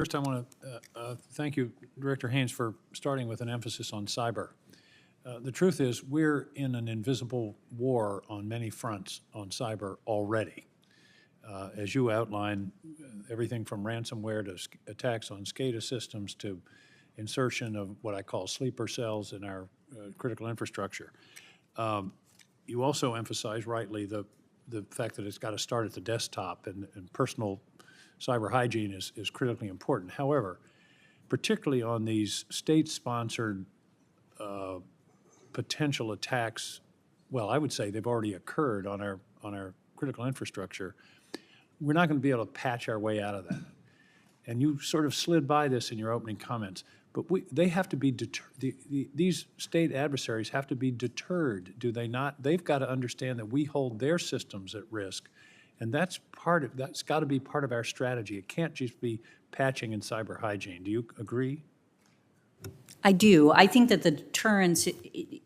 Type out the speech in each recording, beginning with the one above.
First, I want to thank you, Director Haines, for starting with an emphasis on cyber. The truth is, we're in an invisible war on many fronts on cyber already. As you outlined, everything from ransomware to attacks on SCADA systems to insertion of what I call sleeper cells in our critical infrastructure. You also emphasize rightly the fact that it's got to start at the desktop, and personal cyber hygiene is critically important. However, particularly on these state-sponsored potential attacks, well, I would say they've already occurred on our critical infrastructure. We're not going to be able to patch our way out of that. And you sort of slid by this in your opening comments, but they have to be these state adversaries have to be deterred, do they not? They've got to understand that we hold their systems at risk, and that's got to be part of our strategy. It can't just be patching and cyber hygiene. Do you agree? I do. I think that the deterrence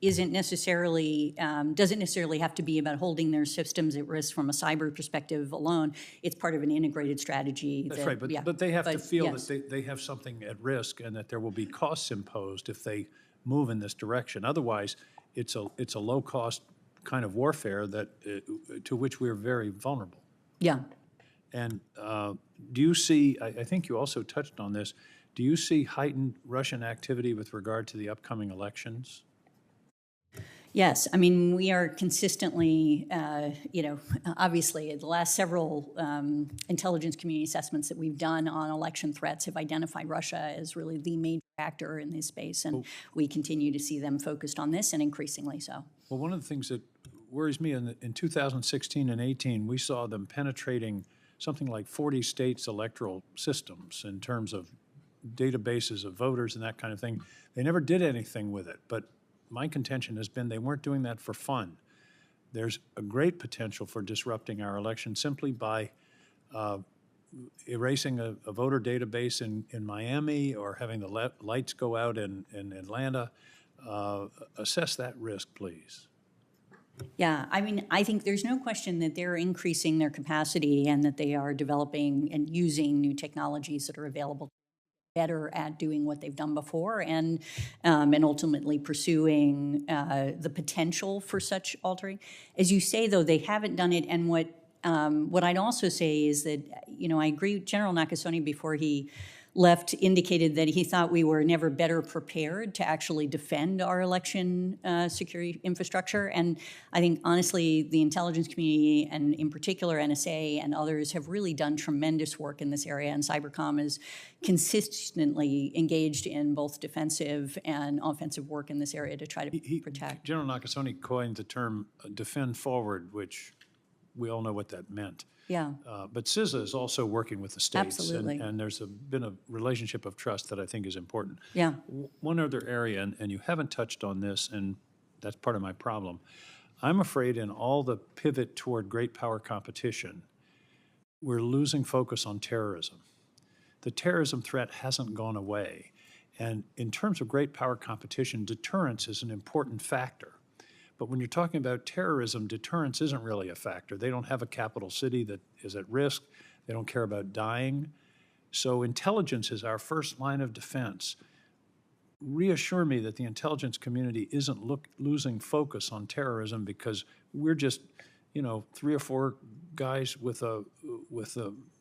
doesn't necessarily have to be about holding their systems at risk from a cyber perspective alone. It's part of an integrated strategy. That's right, but they have to feel yes, that they have something at risk and that there will be costs imposed if they move in this direction. Otherwise, it's a low-cost kind of warfare that to which we're very vulnerable. Yeah. And do you see, I think you also touched on this, do you see heightened Russian activity with regard to the upcoming elections? Yes, I mean, we are consistently, obviously the last several intelligence community assessments that we've done on election threats have identified Russia as really the major actor in this space, and we continue to see them focused on this, and increasingly so. Well, one of the things that worries me in 2016 and 18, we saw them penetrating something like 40 states' electoral systems in terms of databases of voters and that kind of thing. They never did anything with it, but my contention has been they weren't doing that for fun. There's a great potential for disrupting our election simply by erasing a voter database in Miami or having the lights go out in Atlanta. Assess that risk, please. Yeah, I mean, I think there's no question that they're increasing their capacity and that they are developing and using new technologies that are available better at doing what they've done before, and ultimately pursuing the potential for such altering. As you say, though, they haven't done it, and what I'd also say is that, I agree with General Nakasone before he left indicated that he thought we were never better prepared to actually defend our election security infrastructure. And I think, honestly, the intelligence community, and in particular NSA and others, have really done tremendous work in this area, and Cybercom is consistently engaged in both defensive and offensive work in this area to try to protect. General Nakasone coined the term defend forward, which we all know what that meant. Yeah. But CISA is also working with the states. Absolutely. And there's been a relationship of trust that I think is important. Yeah. One other area, and you haven't touched on this, and that's part of my problem. I'm afraid in all the pivot toward great power competition, we're losing focus on terrorism. The terrorism threat hasn't gone away. And in terms of great power competition, deterrence is an important factor. But when you're talking about terrorism, deterrence isn't really a factor. They don't have a capital city that is at risk. They don't care about dying. So intelligence is our first line of defense. Reassure me that the intelligence community isn't losing focus on terrorism because we're just, 3 or 4 guys with a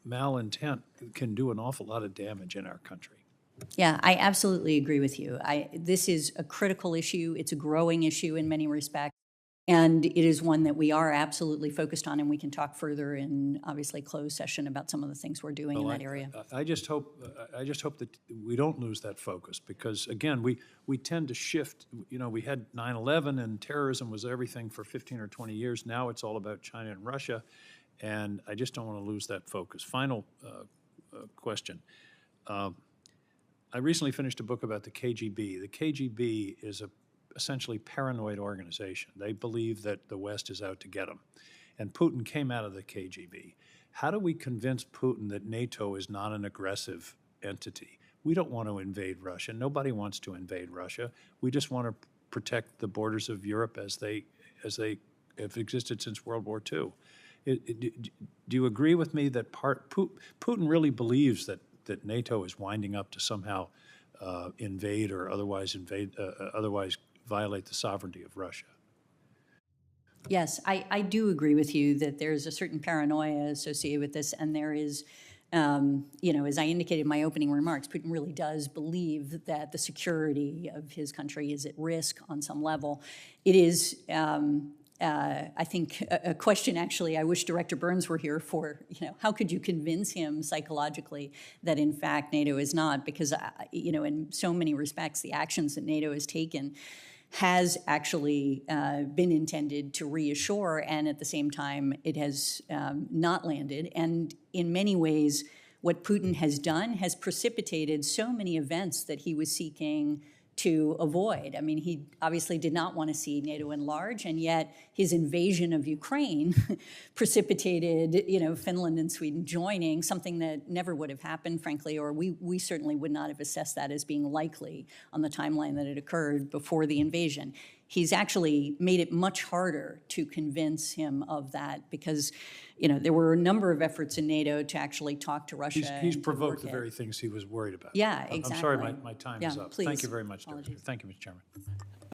malintent can do an awful lot of damage in our country. Yeah, I absolutely agree with you. This is a critical issue. It's a growing issue in many respects, and it is one that we are absolutely focused on, and we can talk further in, obviously, closed session about some of the things we're doing in that area. I just hope that we don't lose that focus because, again, we tend to shift. We had 9/11 and terrorism was everything for 15 or 20 years. Now it's all about China and Russia, and I just don't want to lose that focus. Final question. I recently finished a book about the KGB. The KGB is essentially paranoid organization. They believe that the West is out to get them. And Putin came out of the KGB. How do we convince Putin that NATO is not an aggressive entity? We don't want to invade Russia. Nobody wants to invade Russia. We just want to protect the borders of Europe as they have existed since World War II. Do you agree with me that Putin really believes that that NATO is winding up to somehow invade or otherwise violate the sovereignty of Russia. Yes, I do agree with you that there's a certain paranoia associated with this, and there is, as I indicated in my opening remarks, Putin really does believe that the security of his country is at risk on some level. It is, I think, a question, actually, I wish Director Burns were here for, how could you convince him psychologically that, in fact, NATO is not? Because, in so many respects, the actions that NATO has taken has actually been intended to reassure, and at the same time, it has not landed. And in many ways, what Putin has done has precipitated so many events that he was seeking to avoid. I mean, he obviously did not want to see NATO enlarge, and yet his invasion of Ukraine precipitated, Finland and Sweden joining, something that never would have happened, frankly, or we certainly would not have assessed that as being likely on the timeline that it occurred before the invasion. He's actually made it much harder to convince him of that because, there were a number of efforts in NATO to actually talk to Russia. He's provoked the very things he was worried about. Yeah, exactly. I'm sorry, my time is up. Please. Thank you very much, Director. Apologies. Thank you, Mr. Chairman.